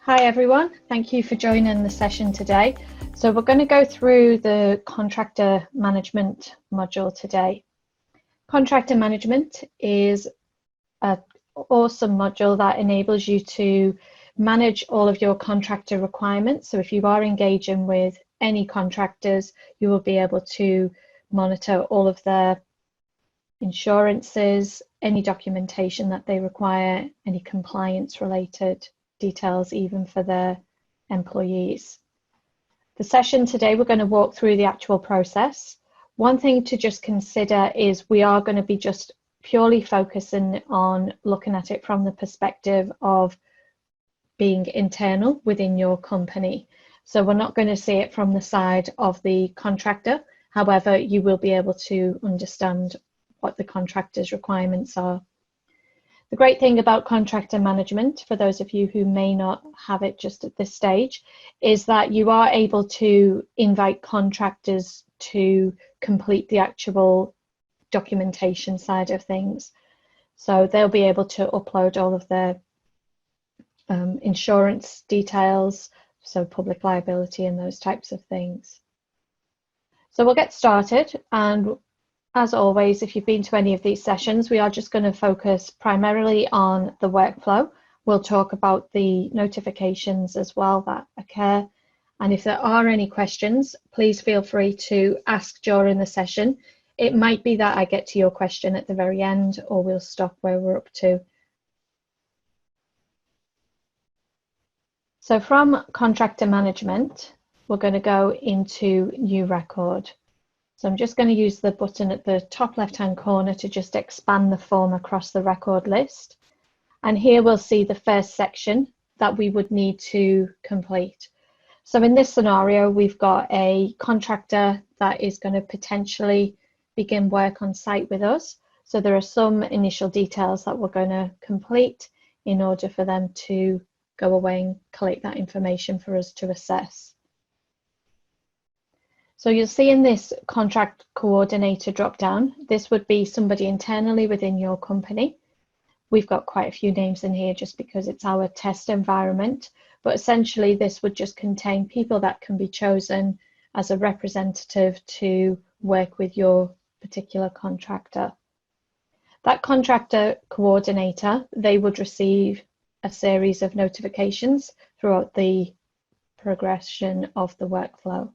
Hi everyone, thank you for joining the session today. So we're going to go through the contractor management module today. Contractor management is an awesome module that enables you to manage all of your contractor requirements. So if you are engaging with any contractors, you will be able to monitor all of their insurances, any documentation that they require, any compliance related details even for their employees. The session today, we're going to walk through the actual process. One thing to just consider is we are going to be just purely focusing on looking at it from the perspective of being internal within your company. So we're not going to see it from the side of the contractor. However, you will be able to understand what the contractor's requirements are. The great thing about contractor management, for those of you who may not have it just at this stage, is that you are able to invite contractors to complete the actual documentation side of things. So they'll be able to upload all of their insurance details, so public liability and those types of things. So we'll get started, and as always, if you've been to any of these sessions, we are just going to focus primarily on the workflow. We'll talk about the notifications as well that occur. And if there are any questions, please feel free to ask during the session. It might be that I get to your question at the very end, or we'll stop where we're up to. So from contractor management, we're going to go into new record. So I'm just going to use the button at the top left-hand corner to just expand the form across the record list. And here we'll see the first section that we would need to complete. So in this scenario, we've got a contractor that is going to potentially begin work on site with us. So there are some initial details that we're going to complete in order for them to go away and collect that information for us to assess. So you'll see in this contract coordinator drop-down, this would be somebody internally within your company. We've got quite a few names in here just because it's our test environment, but essentially this would just contain people that can be chosen as a representative to work with your particular contractor. That contractor coordinator, they would receive a series of notifications throughout the progression of the workflow.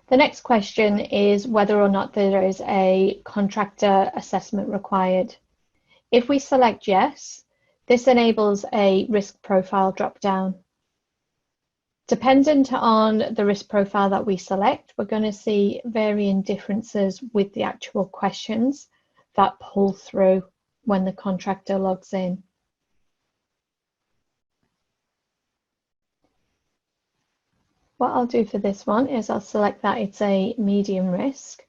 The next question is whether or not there is a contractor assessment required. If we select yes, this enables a risk profile drop-down. Dependent on the risk profile that we select, we're going to see varying differences with the actual questions that pull through when the contractor logs in. What I'll do for this one is I'll select that it's a medium risk.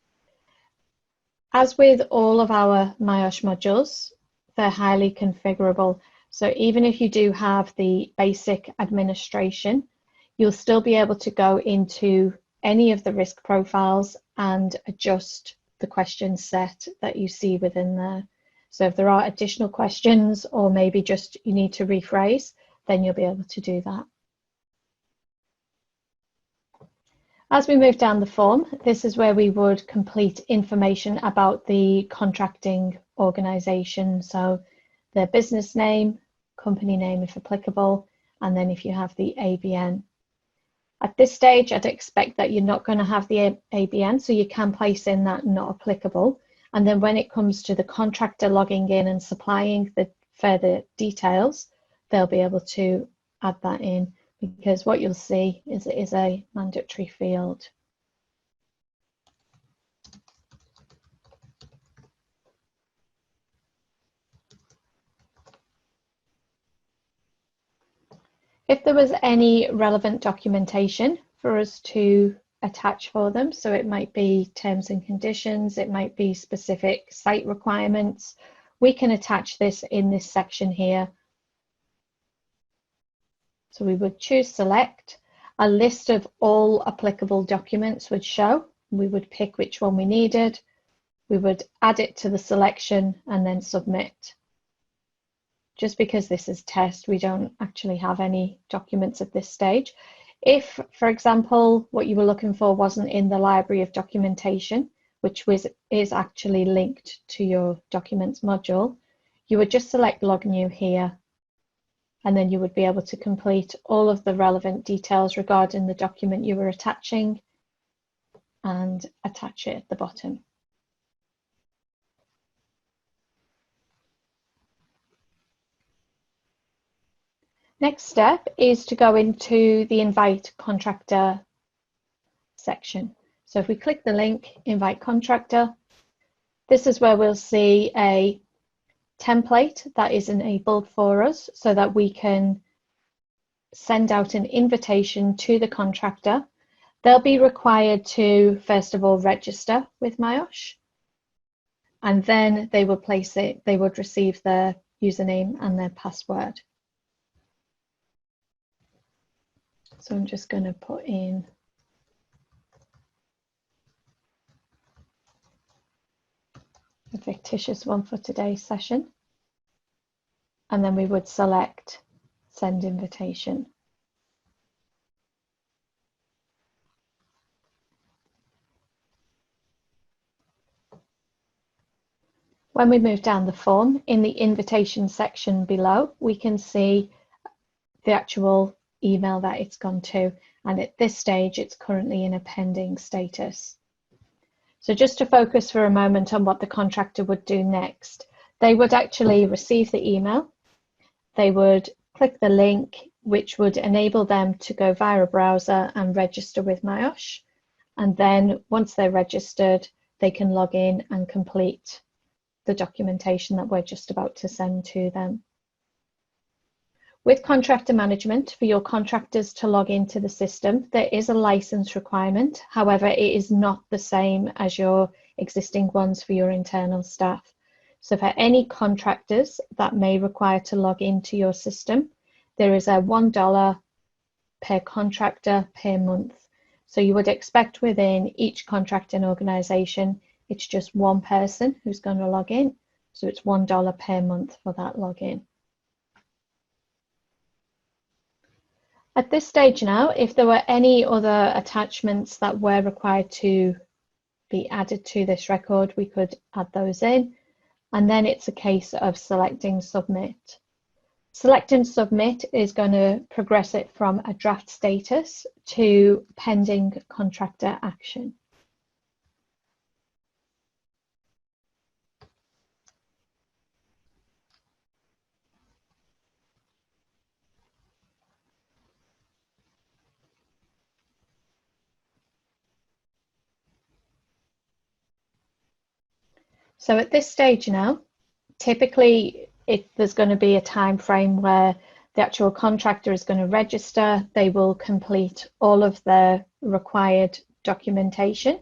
As with all of our myosh modules, they're highly configurable. So even if you do have the basic administration, you'll still be able to go into any of the risk profiles and adjust the question set that you see within there. So if there are additional questions or maybe just you need to rephrase, then you'll be able to do that. As we move down the form, this is where we would complete information about the contracting organisation. So their business name, company name if applicable, and then if you have the ABN. At this stage, I'd expect that you're not going to have the ABN, so you can place in that not applicable. And then when it comes to the contractor logging in and supplying the further details, they'll be able to add that in, because what you'll see is it is a mandatory field. If there was any relevant documentation for us to attach for them, so it might be terms and conditions, it might be specific site requirements, we can attach this in this section here. So we would choose select, a list of all applicable documents would show, we would pick which one we needed, we would add it to the selection and then submit. Just because this is test, we don't actually have any documents at this stage. If, for example, what you were looking for wasn't in the library of documentation, which is actually linked to your documents module, you would just select Log New here, and then you would be able to complete all of the relevant details regarding the document you were attaching and attach it at the bottom. Next step is to go into the Invite Contractor section. So if we click the link, Invite Contractor, this is where we'll see a template that is enabled for us so that we can send out an invitation to the contractor. They'll be required to, first of all, register with myosh, and then they will they would receive their username and their password. So I'm just going to put in a fictitious one for today's session, and then we would select Send Invitation. When we move down the form, in the invitation section below, we can see the actual email that it's gone to, and at this stage it's currently in a pending status. So just to focus for a moment on what the contractor would do next, they would actually receive the email, they would click the link which would enable them to go via a browser and register with myosh, and then once they're registered they can log in and complete the documentation that we're just about to send to them. With contractor management, for your contractors to log into the system, there is a license requirement. However, it is not the same as your existing ones for your internal staff. So for any contractors that may require to log into your system, there is a $1 per contractor per month. So you would expect within each contracting organisation, it's just one person who's going to log in. So it's $1 per month for that login. At this stage now, if there were any other attachments that were required to be added to this record, we could add those in. And then it's a case of selecting Submit. Selecting Submit is going to progress it from a draft status to pending contractor action. So at this stage now, typically there's going to be a time frame where the actual contractor is going to register, they will complete all of the required documentation,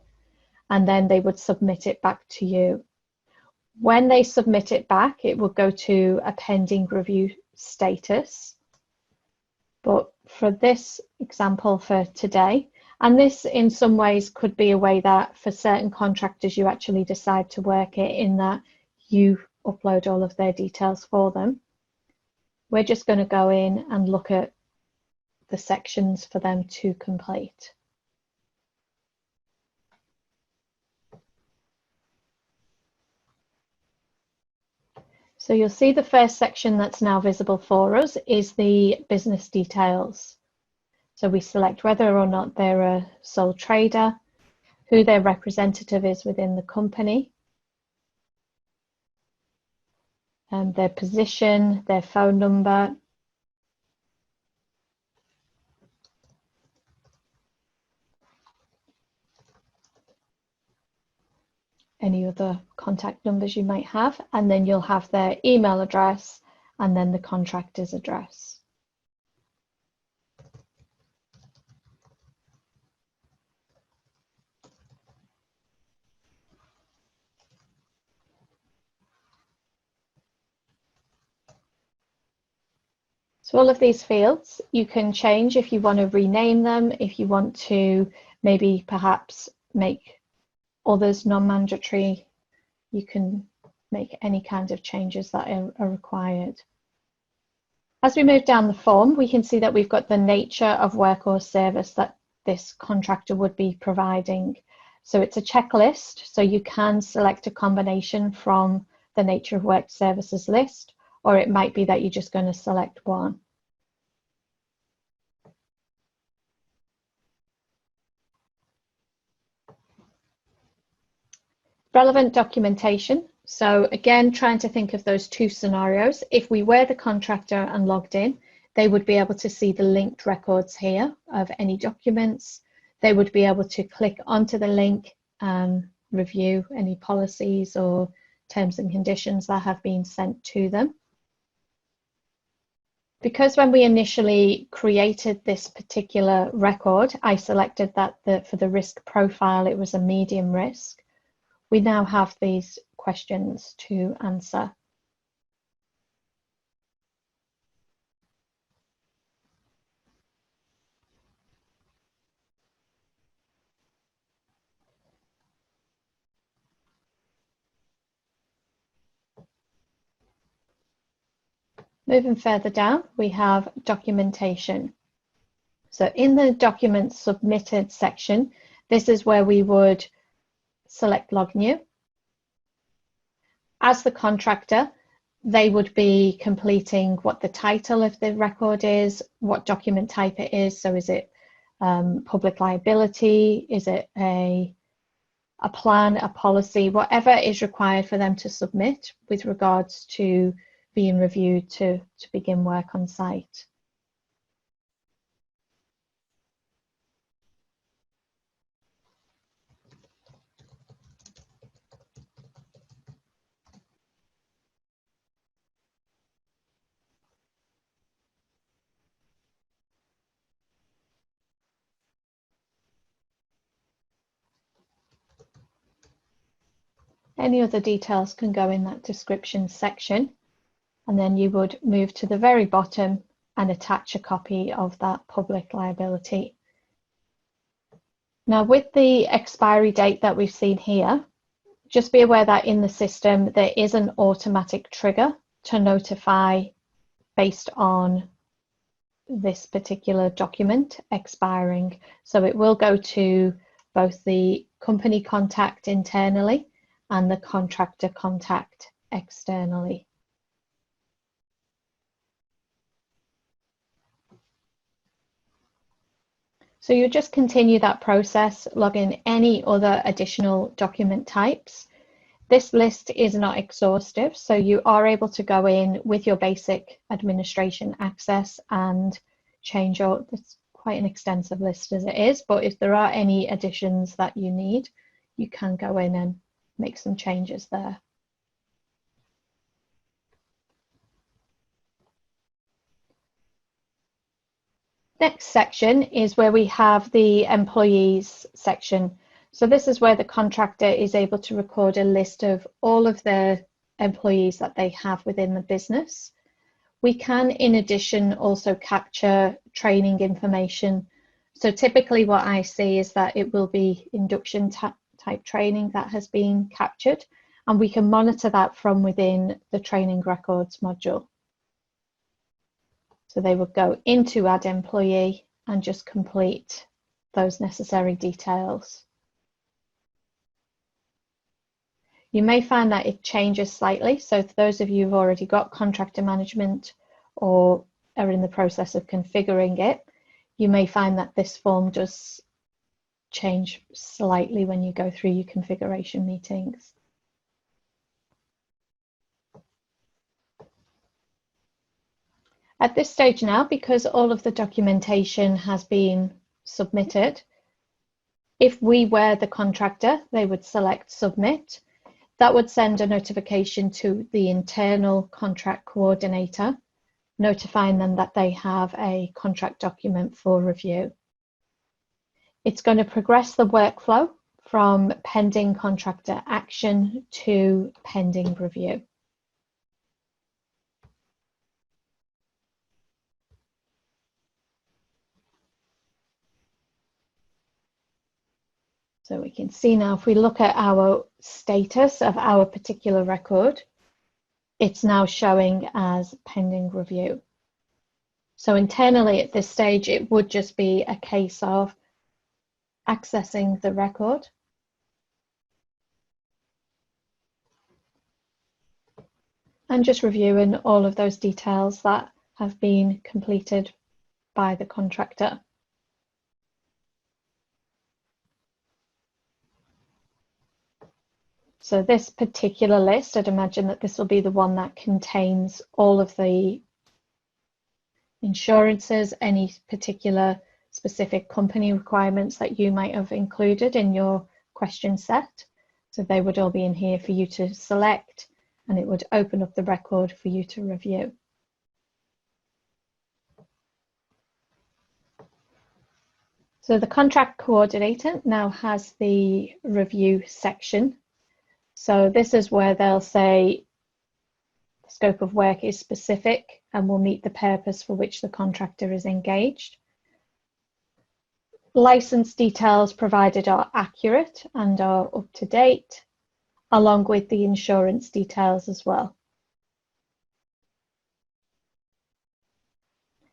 and then they would submit it back to you. When they submit it back, it will go to a pending review status. But for this example for today, and this in some ways could be a way that for certain contractors you actually decide to work it in that you upload all of their details for them. We're just going to go in and look at the sections for them to complete. So you'll see the first section that's now visible for us is the business details. So we select whether or not they're a sole trader, who their representative is within the company, and their position, their phone number, any other contact numbers you might have, and then you'll have their email address and then the contractor's address. So all of these fields you can change if you want to rename them, if you want to maybe perhaps make others non-mandatory, you can make any kind of changes that are required. As we move down the form, we can see that we've got the nature of work or service that this contractor would be providing. So it's a checklist, so you can select a combination from the nature of work services list, or it might be that you're just going to select one. Relevant documentation. So again, trying to think of those two scenarios. If we were the contractor and logged in, they would be able to see the linked records here of any documents. They would be able to click onto the link and review any policies or terms and conditions that have been sent to them. Because when we initially created this particular record, I selected that for the risk profile, it was a medium risk. We now have these questions to answer. Moving further down, we have documentation. So in the document submitted section, this is where we would select log new. As the contractor, they would be completing what the title of the record is, what document type it is. So is it public liability? Is it a plan, a policy, whatever is required for them to submit with regards to being reviewed to begin work on site. Any other details can go in that description section, and then you would move to the very bottom and attach a copy of that public liability. Now, with the expiry date that we've seen here, just be aware that in the system there is an automatic trigger to notify based on this particular document expiring. So it will go to both the company contact internally and the contractor contact externally. So you just continue that process, log in any other additional document types. This list is not exhaustive, so you are able to go in with your basic administration access and change your, it's quite an extensive list as it is, but if there are any additions that you need, you can go in and make some changes there. Next section is where we have the employees section. So this is where the contractor is able to record a list of all of the employees that they have within the business. We can, in addition, also capture training information. So typically what I see is that it will be induction type training that has been captured, and we can monitor that from within the training records module. So they would go into Add Employee and just complete those necessary details. You may find that it changes slightly. So for those of you who've already got contractor management or are in the process of configuring it, you may find that this form does change slightly when you go through your configuration meetings. At this stage now, because all of the documentation has been submitted, if we were the contractor, they would select Submit. That would send a notification to the internal contract coordinator, notifying them that they have a contract document for review. It's going to progress the workflow from pending contractor action to pending review. So we can see now, if we look at our status of our particular record, it's now showing as pending review. So internally at this stage, it would just be a case of accessing the record. And just reviewing all of those details that have been completed by the contractor. So this particular list, I'd imagine that this will be the one that contains all of the insurances, any particular specific company requirements that you might have included in your question set. So they would all be in here for you to select, and it would open up the record for you to review. So the contract coordinator now has the review section. So this is where they'll say the scope of work is specific and will meet the purpose for which the contractor is engaged. License details provided are accurate and are up to date, along with the insurance details as well.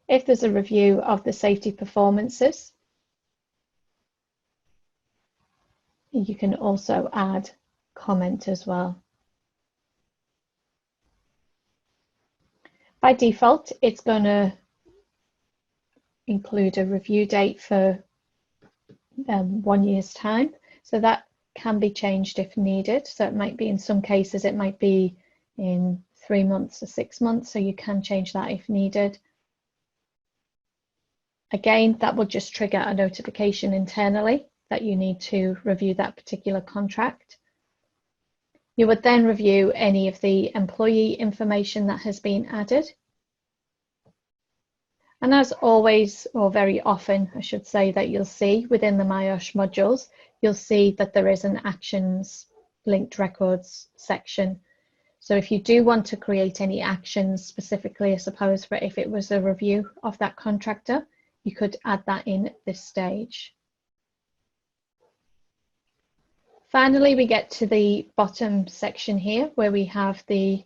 If there's a review of the safety performances, you can also add comment as well. By default, it's going to include a review date for 1 year's time. So that can be changed if needed. So it might be, in some cases, it might be in 3 months or 6 months. So you can change that if needed. Again, that will just trigger a notification internally that you need to review that particular contract. You would then review any of the employee information that has been added. And as always, or very often, I should say, that you'll see within the myosh modules, you'll see that there is an actions linked records section. So if you do want to create any actions specifically, I suppose, for if it was a review of that contractor, you could add that in at this stage. Finally, we get to the bottom section here where we have the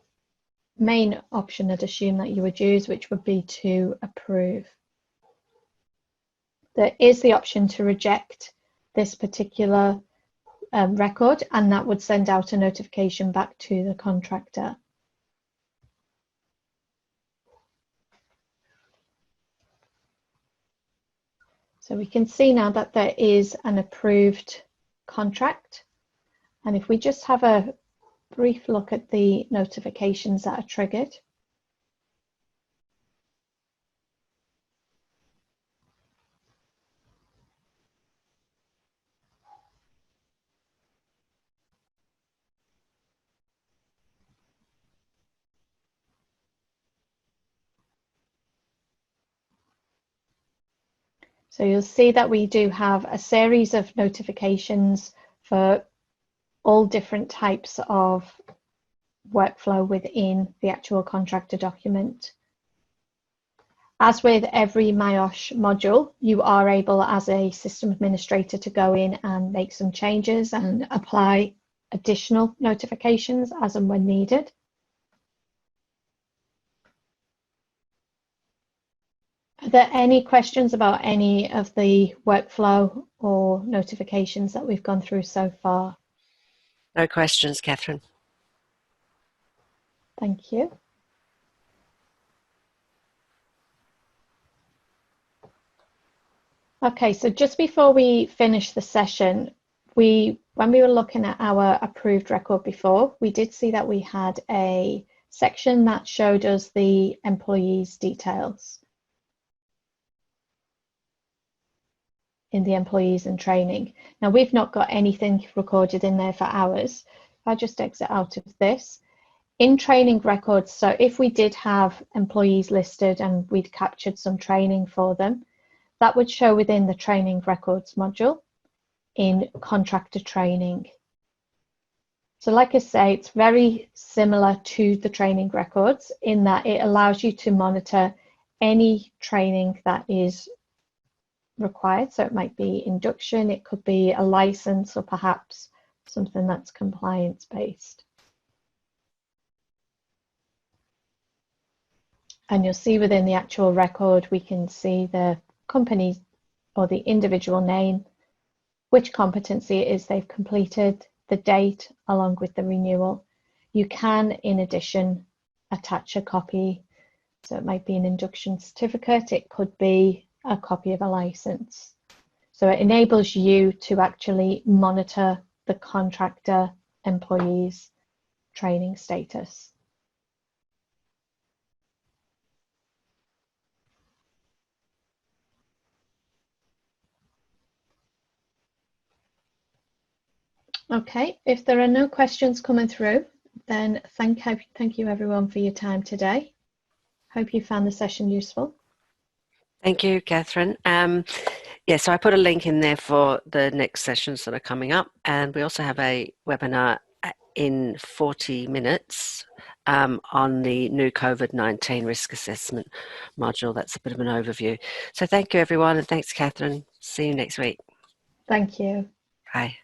main option I'd assume that you would use, which would be to approve. There is the option to reject this particular record, and that would send out a notification back to the contractor. So we can see now that there is an approved contract. And if we just have a brief look at the notifications that are triggered. So you'll see that we do have a series of notifications for all different types of workflow within the actual contractor document. As with every myosh module, you are able as a system administrator to go in and make some changes and apply additional notifications as and when needed. Are there any questions about any of the workflow or notifications that we've gone through so far? No questions, Catherine. Thank you. Okay, so just before we finish the session, when we were looking at our approved record before, we did see that we had a section that showed us the employees' details in the employees and training. Now, we've not got anything recorded in there for ours. If I just exit out of this, in training records, so if we did have employees listed and we'd captured some training for them, that would show within the training records module in contractor training. So like I say, it's very similar to the training records in that it allows you to monitor any training that is required. So it might be induction, it could be a license, or perhaps something that's compliance based. And you'll see within the actual record, we can see the company or the individual name, which competency it is they've completed, the date, along with the renewal. You can, in addition, attach a copy. So it might be an induction certificate, it could be a copy of a license. So it enables you to actually monitor the contractor employee's training status. Okay, if there are no questions coming through, then thank you everyone for your time today. Hope you found the session useful. Thank you, Catherine. So I put a link in there for the next sessions that are coming up, and we also have a webinar in 40 minutes on the new COVID-19 risk assessment module. That's a bit of an overview. So thank you, everyone, and thanks, Catherine. See you next week. Thank you. Bye.